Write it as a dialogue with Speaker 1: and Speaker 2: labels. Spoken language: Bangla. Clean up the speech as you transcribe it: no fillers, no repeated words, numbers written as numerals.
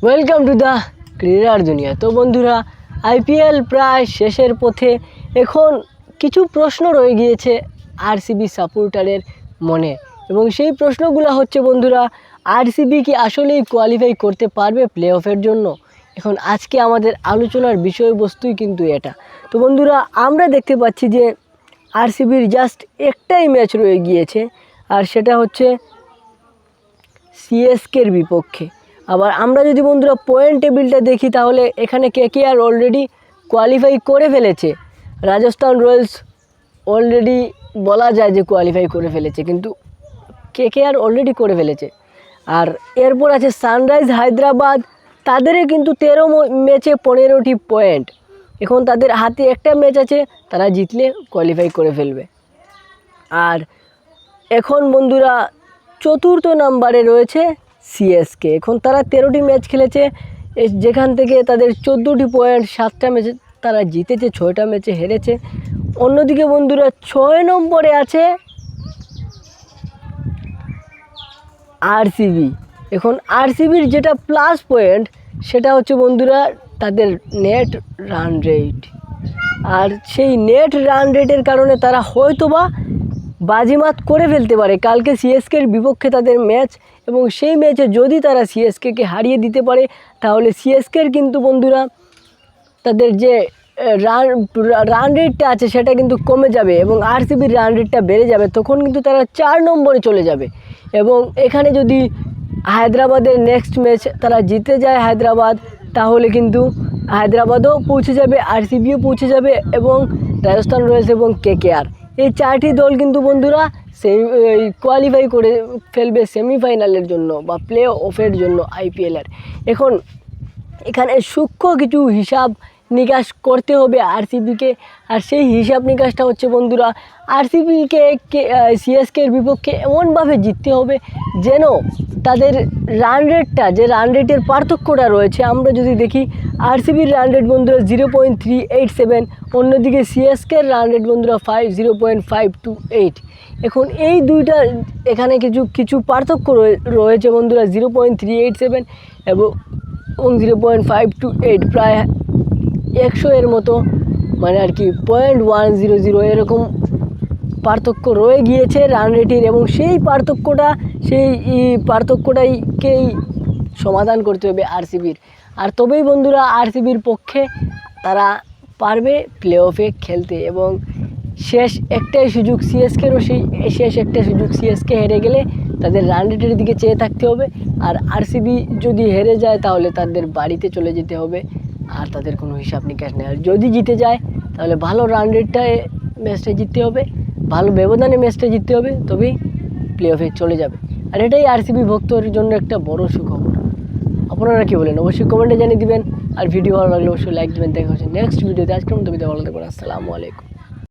Speaker 1: ওয়েলকাম টু দ্য ক্রীড়ার দুনিয়া। তো বন্ধুরা, আইপিএল প্রায় শেষের পথে। এখন কিছু প্রশ্ন রয়ে গিয়েছে আরসিবি সাপোর্টারের মনে, এবং সেই প্রশ্নগুলো হচ্ছে বন্ধুরা, আরসিবি কি আসলেই কোয়ালিফাই করতে পারবে প্লে অফের জন্য? এখন আজকে আমাদের আলোচনার বিষয়বস্তুই কিন্তু এটা। তো বন্ধুরা, আমরা দেখতে পাচ্ছি যে আরসিবির জাস্ট একটাই ম্যাচ রয়ে গিয়েছে, আর সেটা হচ্ছে সিএসকের বিপক্ষে। আবার আমরা যদি বন্ধুরা পয়েন্ট টেবিলটা দেখি, তাহলে এখানে কেকেআর অলরেডি কোয়ালিফাই করে ফেলেছে, রাজস্থান রয়্যালস অলরেডি বলা যায় যে কোয়ালিফাই করে ফেলেছে, কিন্তু কেকেআর অলরেডি করে ফেলেছে। আর এরপর আছে সানরাইজ হায়দ্রাবাদ, তাদেরও কিন্তু 13 ম্যাচে 15টি পয়েন্ট। এখন তাদের হাতে একটা ম্যাচ আছে, তারা জিতলে কোয়ালিফাই করে ফেলবে। আর এখন বন্ধুরা চতুর্থ নম্বরে রয়েছে সিএসকে। এখন তারা 13টি ম্যাচ খেলেছে, যেখান থেকে তাদের 14টি পয়েন্ট, 7টা ম্যাচে তারা জিতেছে, 6টা ম্যাচে হেরেছে। অন্যদিকে বন্ধুরা 6 নম্বরে আছে আরসিবি। এখন আরসিবির যেটা প্লাস পয়েন্ট, সেটা হচ্ছে বন্ধুরা তাদের নেট রান রেট। আর সেই নেট রান রেটের কারণে তারা হয়তোবা বাজিমাত করে ফেলতে পারে কালকে সিএসকের বিপক্ষে তাদের ম্যাচ, এবং সেই ম্যাচে যদি তারা সিএসকেকে হারিয়ে দিতে পারে, তাহলে সিএসকের কিন্তু বন্ধুরা তাদের যে রান রেটটা আছে সেটা কিন্তু কমে যাবে, এবং আরসিবির রান রেটটা বেড়ে যাবে। তখন কিন্তু তারা 4 নম্বরে চলে যাবে। এবং এখানে যদি হায়দ্রাবাদের নেক্সট ম্যাচ তারা জিতে যায় হায়দ্রাবাদ, তাহলে কিন্তু হায়দ্রাবাদও পৌঁছে যাবে, আরসিবিও পৌঁছে যাবে, এবং রাজস্থান রয়্যালস এবং কেকেআর, এই 4টি দল কিন্তু বন্ধুরা কোয়ালিফাই করে ফেলবে সেমিফাইনালের জন্য বা প্লে অফের জন্য আইপিএলের। এখন এখানে সূক্ষ্ম কিছু হিসাব নিকাশ করতে হবে আরসিবিকে, আর সেই হিসাব নিকাশটা হচ্ছে বন্ধুরা, আরসিবিকে সিএসকের বিপক্ষে এমনভাবে জিততে হবে যেন তাদের রান রেটটা, যে রান রেটের পার্থক্যটা রয়েছে, আমরা যদি দেখি আরসিবির রান রেট বন্ধুরা 0.387, অন্যদিকে সিএসকের রান রেট বন্ধুরা 0.528। এখন এই দুইটা এখানে কিছু পার্থক্য রয়েছে বন্ধুরা, 0.387 এবং 0.528, প্রায় 100 মতো, মানে আর কি 0.100 এরকম পার্থক্য রয়ে গিয়েছে রান রেটের, এবং সেই পার্থক্যটাকেই সমাধান করতে হবে আরসিবির। আর তবেই বন্ধুরা আরসিবির পক্ষে তারা পারবে প্লে অফে খেলতে। এবং শেষ একটাই সুযোগ সিএসকেরও, শেষ একটা সুযোগ সিএসকে হেরে গেলে তাদের রান রেটের দিকে চেয়ে থাকতে হবে। আর আরসিবি যদি হেরে যায়, তাহলে তাদের বাড়িতে চলে যেতে হবে, আর তাদের কোনো হিসাব নিকাশ নেই। আর যদি জিতে যায়, তাহলে ভালো রান রেটটায় ম্যাচটা জিততে হবে, ভালো ব্যবধানে ম্যাচটা জিততে হবে, তবেই প্লে অফে চলে যাবে। আর এটাই আরসিবি ভক্তর জন্য একটা বড় সুখবর। আপনারা কী বলেন অবশ্যই কমেন্টে জানিয়ে দিবেন, আর ভিডিও ভালো লাগলে অবশ্যই লাইক দেবেন। দেখা হচ্ছে নেক্সট ভিডিওতে। আজকের মতো ভিডিও ভালো থাকবেন। আসসালামু আলাইকুম।